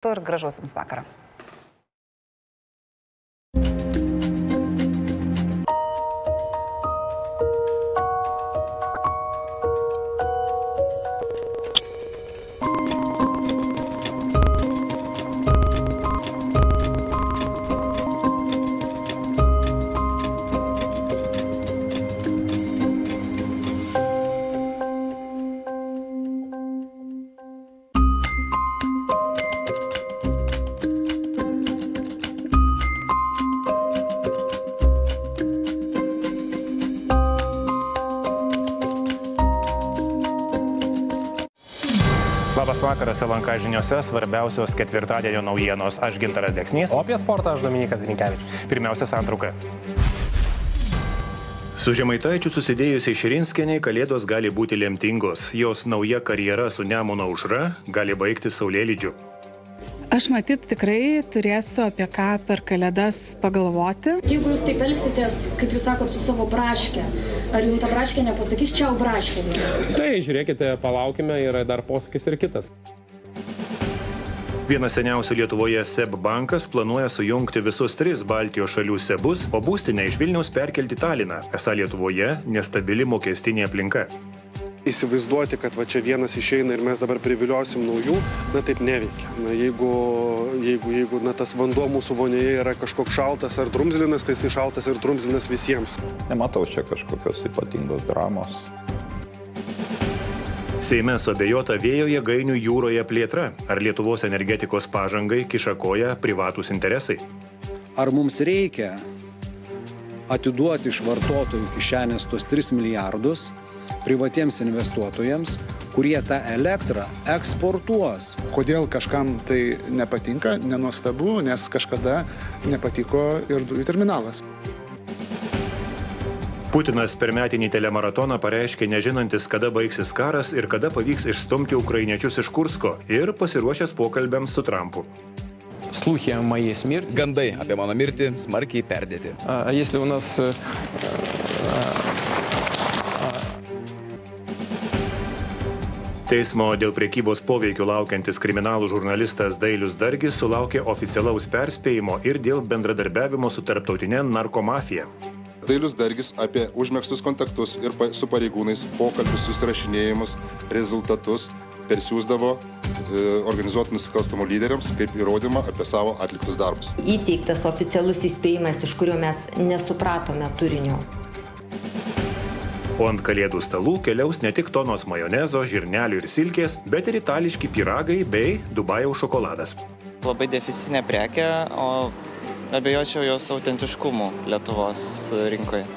Ir gražaus jums vakaro. Labas vakaras, LNK žiniose, svarbiausios ketvirtadienio naujienos. Aš Gintaras Deksnys. O apie sportą aš Dominykas Rinkevičius. Pirmiausia, santrauka. Su Žemaitaičiu susidėjusiai Širinskienei kalėdos gali būti lemtingos. Jos nauja karjera su Nemuno aušra gali baigti saulėlydžiu. Aš matyt tikrai turėsiu apie ką per kalėdas pagalvoti. Jeigu jūs taip elgsitės, kaip jūs sakot, su savo braške, ar jums ta braškė nepasakys čiau braškė? Tai žiūrėkite, palaukime, yra dar posakis ir kitas. Vienas seniausių Lietuvoje SEB bankas planuoja sujungti visus 3 Baltijos šalių SEBus, o būstinę iš Vilniaus perkelti Taliną. Esą Lietuvoje nestabili mokestinė aplinka. Įsivaizduoti, kad va čia vienas išeina ir mes dabar priviliosim naujų, na taip neveikia. Na, jeigu tas vanduo mūsų vonioje yra kažkoks šaltas ar drumzlinas, tai jis šaltas ir drumzlinas visiems. Nematau čia kažkokios ypatingos dramos. Seime suabejota vėjo jėgainių jūroje plėtra. Ar Lietuvos energetikos pažangai kiša koją privatūs interesai? Ar mums reikia atiduoti iš vartotojų kišenės tuos 3 milijardus privatiems investuotojams, kurie tą elektrą eksportuos? Kodėl kažkam tai nepatinka, nenuostabu, nes kažkada nepatiko ir dujų terminalas. Putinas per metinį telemaratoną pareiškė nežinantis, kada baigsis karas ir kada pavyks išstumti ukrainiečius iš Kursko ir pasiruošęs pokalbiams su Trumpu. Слухи о моей смерти. Gandai apie mano mirtį smarkiai perdėti. Если у нас Teismo dėl prekybos poveikių laukiantis kriminalų žurnalistas Dailius Dargis sulaukė oficialaus perspėjimo ir dėl bendradarbiavimo su tarptautinė narkomafija. Dailius Dargis apie užmegztus kontaktus ir su pareigūnais, pokalbius, susirašinėjimus, rezultatus persiųsdavo organizuotų nusikalstamų lyderiams kaip įrodymą apie savo atliktus darbus. Įteiktas oficialus įspėjimas, iš kurio mes nesupratome turinio. O ant kalėdų stalų keliaus ne tik tonos majonezo, žirnelių ir silkės, bet ir itališki pyragai bei Dubajaus šokoladas. Labai deficitinė prekė, o abejočiau jos autentiškumu Lietuvos rinkoje.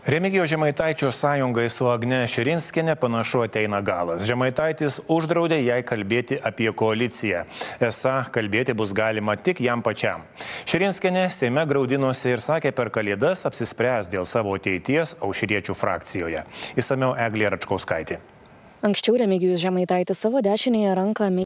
Remigijaus Žemaitaičio sąjungai su Agne Širinskiene panašu ateina galas. Žemaitaitis uždraudė jai kalbėti apie koaliciją. Esą kalbėti bus galima tik jam pačiam. Širinskienė Seime graudinosi ir sakė per kalėdas apsispręs dėl savo ateities aušriečių frakcijoje. Išsamiau Eglė Račkauskaitė. Anksčiau Remigijus Žemaitaitis savo dešinėje ranką